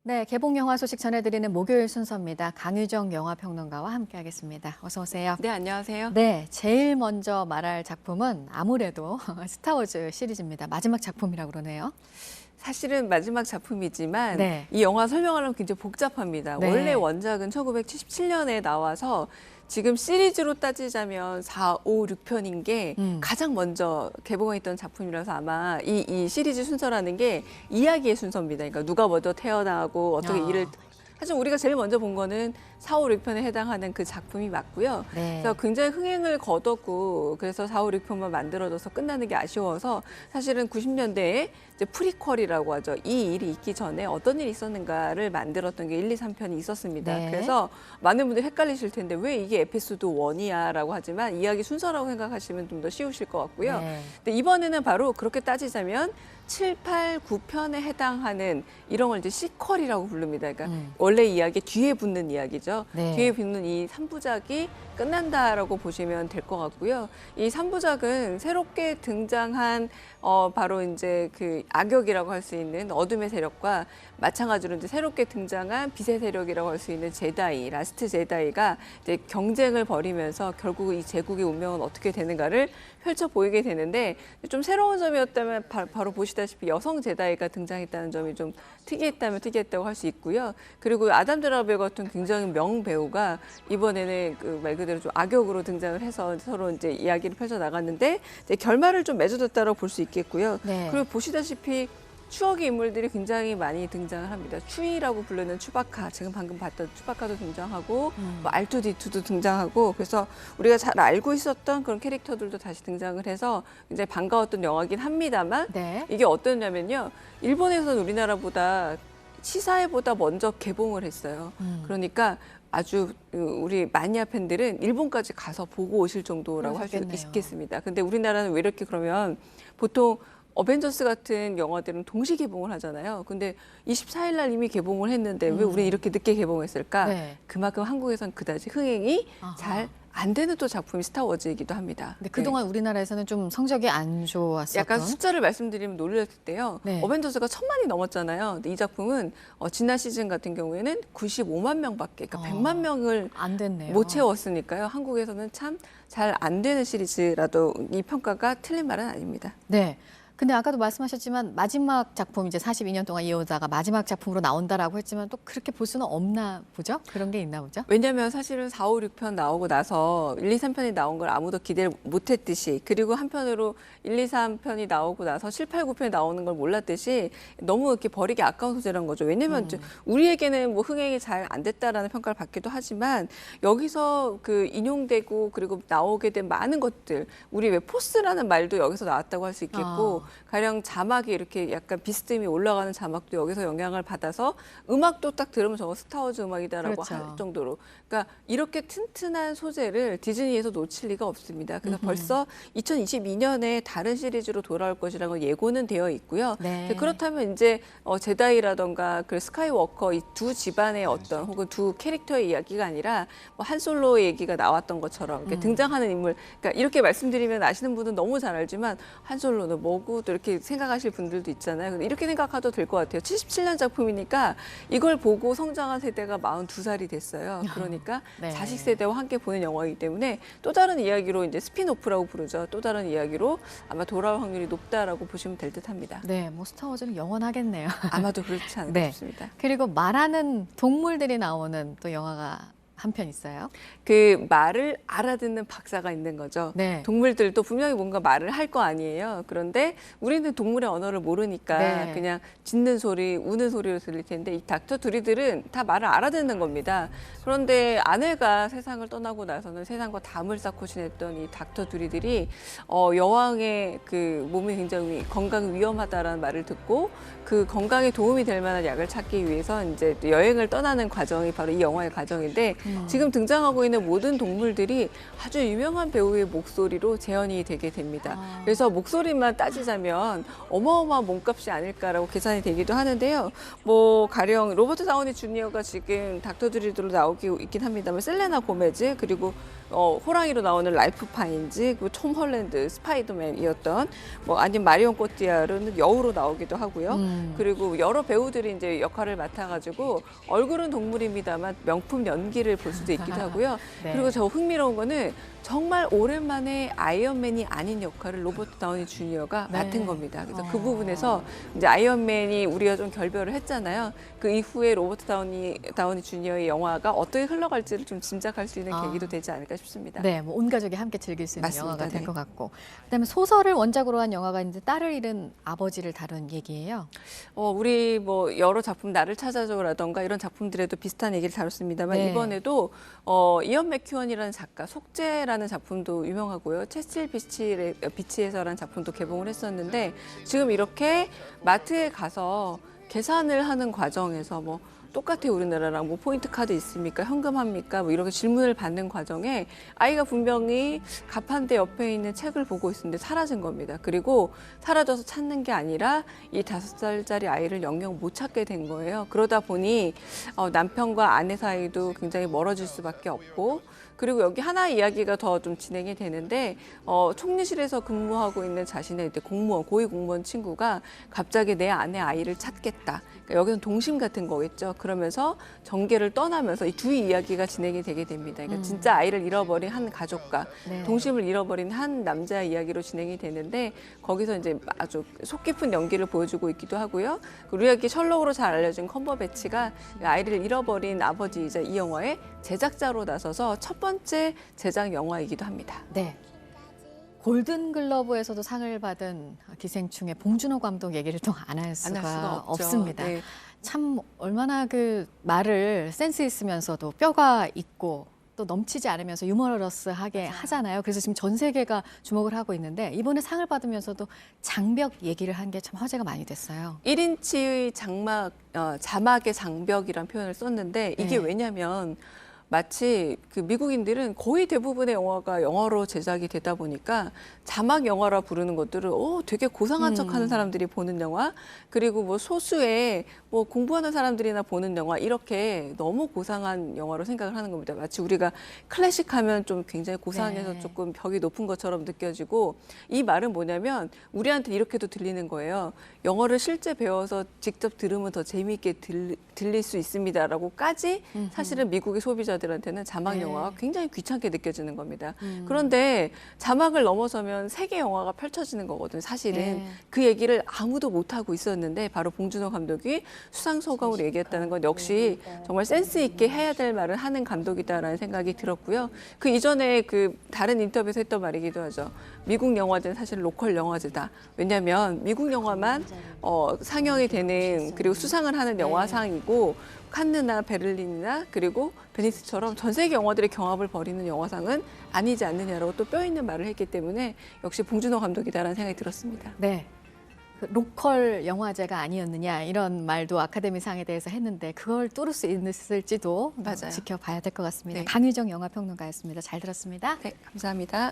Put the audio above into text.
네, 개봉 영화 소식 전해드리는 목요일 순서입니다. 강유정 영화평론가와 함께하겠습니다. 어서 오세요. 네, 안녕하세요. 네, 제일 먼저 말할 작품은 아무래도 스타워즈 시리즈입니다. 마지막 작품이라고 그러네요. 사실은 마지막 작품이지만 네. 이 영화 설명하려면 굉장히 복잡합니다. 네. 원래 원작은 1977년에 나와서 지금 시리즈로 따지자면 4, 5, 6편인 게 가장 먼저 개봉했던 작품이라서 아마 이 시리즈 순서라는 게 이야기의 순서입니다. 그러니까 누가 먼저 태어나고 어떻게 일을 사실 우리가 제일 먼저 본 거는 4, 5, 6편에 해당하는 그 작품이 맞고요. 네. 그래서 굉장히 흥행을 거뒀고 그래서 4, 5, 6편만 만들어져서 끝나는 게 아쉬워서 사실은 90년대에 이제 프리퀄이라고 하죠. 이 일이 있기 전에 어떤 일이 있었는가를 만들었던 게 1, 2, 3편이 있었습니다. 네. 그래서 많은 분들이 헷갈리실 텐데 왜 이게 에피소드 1이야 라고 하지만 이야기 순서라고 생각하시면 좀 더 쉬우실 것 같고요. 네. 근데 이번에는 바로 그렇게 따지자면 7, 8, 9편에 해당하는 이런 걸 이제 시퀄이라고 부릅니다. 그러니까 원래 이야기 뒤에 붙는 이야기죠. 네. 뒤에 붙는 이 3부작이 끝난다라고 보시면 될 것 같고요. 이 3부작은 새롭게 등장한 바로 이제 그 악역이라고 할 수 있는 어둠의 세력과 마찬가지로 이제 새롭게 등장한 빛의 세력이라고 할 수 있는 제다이, 라스트 제다이가 이제 경쟁을 벌이면서 결국 이 제국의 운명은 어떻게 되는가를 펼쳐 보이게 되는데 좀 새로운 점이었다면 바로 보시다시피 여성 제다이가 등장했다는 점이 좀 특이했다면 특이했다고 할 수 있고요. 그리고 아담 드라벨 같은 굉장히 명배우가 이번에는 그 말 그대로 좀 악역으로 등장을 해서 서로 이제 이야기를 펼쳐 나갔는데 이제 결말을 좀 맺어뒀다고 볼 수 있겠고요. 네. 그리고 보시다시피 추억의 인물들이 굉장히 많이 등장을 합니다. 추이라고 부르는 추바카, 지금 방금 봤던 추바카도 등장하고 뭐 R2D2도 등장하고 그래서 우리가 잘 알고 있었던 그런 캐릭터들도 다시 등장을 해서 굉장히 반가웠던 영화긴 합니다만 네. 이게 어떠냐면요. 일본에서는 우리나라보다 시사회보다 먼저 개봉을 했어요. 그러니까 아주 우리 마니아 팬들은 일본까지 가서 보고 오실 정도라고 할 수 그러셨겠네요. 있겠습니다. 근데 우리나라는 왜 이렇게 그러면 보통 어벤져스 같은 영화들은 동시 개봉을 하잖아요. 근데 24일 날 이미 개봉을 했는데 왜 우리 이렇게 늦게 개봉했을까? 네. 그만큼 한국에선 그다지 흥행이 아하. 잘 안 되는 또 작품이 스타워즈이기도 합니다. 근데 그동안 우리나라에서는 좀 성적이 안 좋았었던. 약간 숫자를 말씀드리면 놀랐을 때요. 네. 어벤져스가 1000만이 넘었잖아요. 근데 이 작품은 지난 시즌 같은 경우에는 95만 명밖에, 그러니까 100만 명을 안 됐네요. 못 채웠으니까요. 한국에서는 참 잘 안 되는 시리즈라도 이 평가가 틀린 말은 아닙니다. 네. 근데 아까도 말씀하셨지만 마지막 작품 이제 42년 동안 이어오다가 마지막 작품으로 나온다라고 했지만 또 그렇게 볼 수는 없나 보죠? 그런 게 있나 보죠? 왜냐하면 사실은 4, 5, 6편 나오고 나서 1, 2, 3편이 나온 걸 아무도 기대를 못했듯이 그리고 한편으로 1, 2, 3편이 나오고 나서 7, 8, 9편이 나오는 걸 몰랐듯이 너무 이렇게 버리기 아까운 소재란 거죠. 왜냐하면 우리에게는 뭐 흥행이 잘 안 됐다라는 평가를 받기도 하지만 여기서 그 인용되고 그리고 나오게 된 많은 것들 우리 왜 포스라는 말도 여기서 나왔다고 할 수 있겠고 가령 자막이 이렇게 약간 비스듬히 올라가는 자막도 여기서 영향을 받아서 음악도 딱 들으면 저거 스타워즈 음악이다라고 그렇죠. 할 정도로 그러니까 이렇게 튼튼한 소재를 디즈니에서 놓칠 리가 없습니다. 그래서 벌써 2022년에 다른 시리즈로 돌아올 것이라는 건 예고는 되어 있고요. 네. 그렇다면 이제 제다이라던가 그 스카이워커 이 두 집안의 어떤 혹은 두 캐릭터의 이야기가 아니라 뭐 한 솔로의 얘기가 나왔던 것처럼 이렇게 등장하는 인물 그러니까 이렇게 말씀드리면 아시는 분은 너무 잘 알지만 한 솔로는 뭐고 또 이렇게 생각하실 분들도 있잖아요. 근데 이렇게 생각해도 될 것 같아요. 77년 작품이니까 이걸 보고 성장한 세대가 42살이 됐어요. 그러니까 네. 자식 세대와 함께 보는 영화이기 때문에 또 다른 이야기로 이제 스핀오프라고 부르죠. 또 다른 이야기로 아마 돌아올 확률이 높다라고 보시면 될 듯합니다. 네, 뭐 스타워즈는 영원하겠네요. 아마도 그렇지 않을까 네. 싶습니다. 그리고 말하는 동물들이 나오는 또 영화가 한 편 있어요. 그 말을 알아듣는 박사가 있는 거죠. 네. 동물들도 분명히 뭔가 말을 할 거 아니에요. 그런데 우리는 동물의 언어를 모르니까 네. 그냥 짖는 소리, 우는 소리로 들릴 텐데 이 닥터 두리들은 다 말을 알아듣는 겁니다. 그런데 아내가 세상을 떠나고 나서는 세상과 담을 쌓고 지냈던 이 닥터 두리들이 여왕의 그 몸이 굉장히 건강 위험하다라는 말을 듣고 그 건강에 도움이 될 만한 약을 찾기 위해서 이제 또 여행을 떠나는 과정이 바로 이 영화의 과정인데 지금 등장하고 있는 모든 동물들이 아주 유명한 배우의 목소리로 재현이 되게 됩니다. 아. 그래서 목소리만 따지자면 어마어마한 몸값이 아닐까라고 계산이 되기도 하는데요. 뭐 가령 로버트 다우니 주니어가 지금 닥터 드리드로 나오고 있긴 합니다만 셀레나 고메즈 그리고 호랑이로 나오는 랄프 파인즈 그리고 톰 헐랜드 스파이더맨이었던 뭐 아니면 마리온 꼬띠아르는 여우로 나오기도 하고요. 그리고 여러 배우들이 이제 역할을 맡아가지고 얼굴은 동물입니다만 명품 연기를 볼 수도 있기도 하고요. 네. 그리고 저 흥미로운 거는 정말 오랜만에 아이언맨이 아닌 역할을 로버트 다우니 주니어가 네. 맡은 겁니다. 그래서 그 부분에서 이제 아이언맨이 우리가 좀 결별을 했잖아요. 그 이후에 로버트 다우니 주니어의 영화가 어떻게 흘러갈지를 좀 짐작할 수 있는 계기도 되지 않을까 싶습니다. 네, 뭐 온 가족이 함께 즐길 수 있는 맞습니다. 영화가 될 네. 것 같고, 그다음에 소설을 원작으로 한 영화가 이제 딸을 잃은 아버지를 다룬 얘기예요. 우리 뭐 여러 작품 나를 찾아줘라던가 이런 작품들에도 비슷한 얘기를 다뤘습니다만 네. 이번에도 이언 맥큐언이라는 작가 속죄라는 작품도 유명하고요. 체스틸 비치에서라는 작품도 개봉을 했었는데 지금 이렇게 마트에 가서 계산을 하는 과정에서 뭐 똑같아요 우리나라랑 뭐 포인트 카드 있습니까? 현금합니까? 뭐 이렇게 질문을 받는 과정에 아이가 분명히 가판대 옆에 있는 책을 보고 있었는데 사라진 겁니다. 그리고 사라져서 찾는 게 아니라 이 5살짜리 아이를 영영 못 찾게 된 거예요. 그러다 보니 남편과 아내 사이도 굉장히 멀어질 수밖에 없고 그리고 여기 하나 이야기가 더 좀 진행이 되는데 총리실에서 근무하고 있는 자신의 이제 공무원 고위 공무원 친구가 갑자기 내 아내 아이를 찾겠다. 그러니까 여기는 동심 같은 거겠죠. 그러면서 전계를 떠나면서 이 두 이야기가 진행이 되게 됩니다. 그러니까 진짜 아이를 잃어버린 한 가족과 네. 동심을 잃어버린 한 남자의 이야기로 진행이 되는데 거기서 이제 아주 속 깊은 연기를 보여주고 있기도 하고요. 그리고 우리에게 셜록으로 잘 알려진 컴버배치가 아이를 잃어버린 아버지이자 이 영화의 제작자로 나서서 첫 번째 제작 영화이기도 합니다. 네. 골든글러브에서도 상을 받은 기생충의 봉준호 감독 얘기를 또 안 할 수가 없죠. 없습니다. 네. 참 얼마나 그 말을 센스 있으면서도 뼈가 있고 또 넘치지 않으면서 유머러스하게 하잖아요. 그래서 지금 전 세계가 주목을 하고 있는데 이번에 상을 받으면서도 장벽 얘기를 한 게 참 화제가 많이 됐어요. 1인치의 자막의 장벽이란 표현을 썼는데 이게 네. 왜냐면 마치 그 미국인들은 거의 대부분의 영화가 영어로 제작이 되다 보니까 자막 영화라 부르는 것들을 되게 고상한 척하는 사람들이 보는 영화 그리고 뭐 소수의 뭐 공부하는 사람들이나 보는 영화 이렇게 너무 고상한 영화로 생각을 하는 겁니다. 마치 우리가 클래식하면 좀 굉장히 고상해서 네. 조금 벽이 높은 것처럼 느껴지고 이 말은 뭐냐면 우리한테 이렇게도 들리는 거예요. 영어를 실제 배워서 직접 들으면 더 재미있게 들릴 수 있습니다라고까지 사실은 미국의 소비자들한테는 자막 네. 영화가 굉장히 귀찮게 느껴지는 겁니다. 그런데 자막을 넘어서면 세계 영화가 펼쳐지는 거거든요. 사실은 네. 그 얘기를 아무도 못하고 있었는데 바로 봉준호 감독이 수상 소감으로 얘기했다는 건 역시 정말 센스 있게 해야 될 말을 하는 감독이다라는 생각이 들었고요. 그 이전에 그 다른 인터뷰에서 했던 말이기도 하죠. 미국 영화제는 사실 로컬 영화제다. 왜냐하면 미국 영화만 상영이 되는 그리고 수상을 하는 영화상이고 칸느나 베를린이나 그리고 베니스처럼 전 세계 영화들의 경합을 벌이는 영화상은 아니지 않느냐라고 또 뼈 있는 말을 했기 때문에 역시 봉준호 감독이다라는 생각이 들었습니다. 네. 그 로컬 영화제가 아니었느냐 이런 말도 아카데미상에 대해서 했는데 그걸 뚫을 수 있을지도 맞아요. 지켜봐야 될 것 같습니다. 네. 강유정 영화평론가였습니다. 잘 들었습니다. 네, 감사합니다.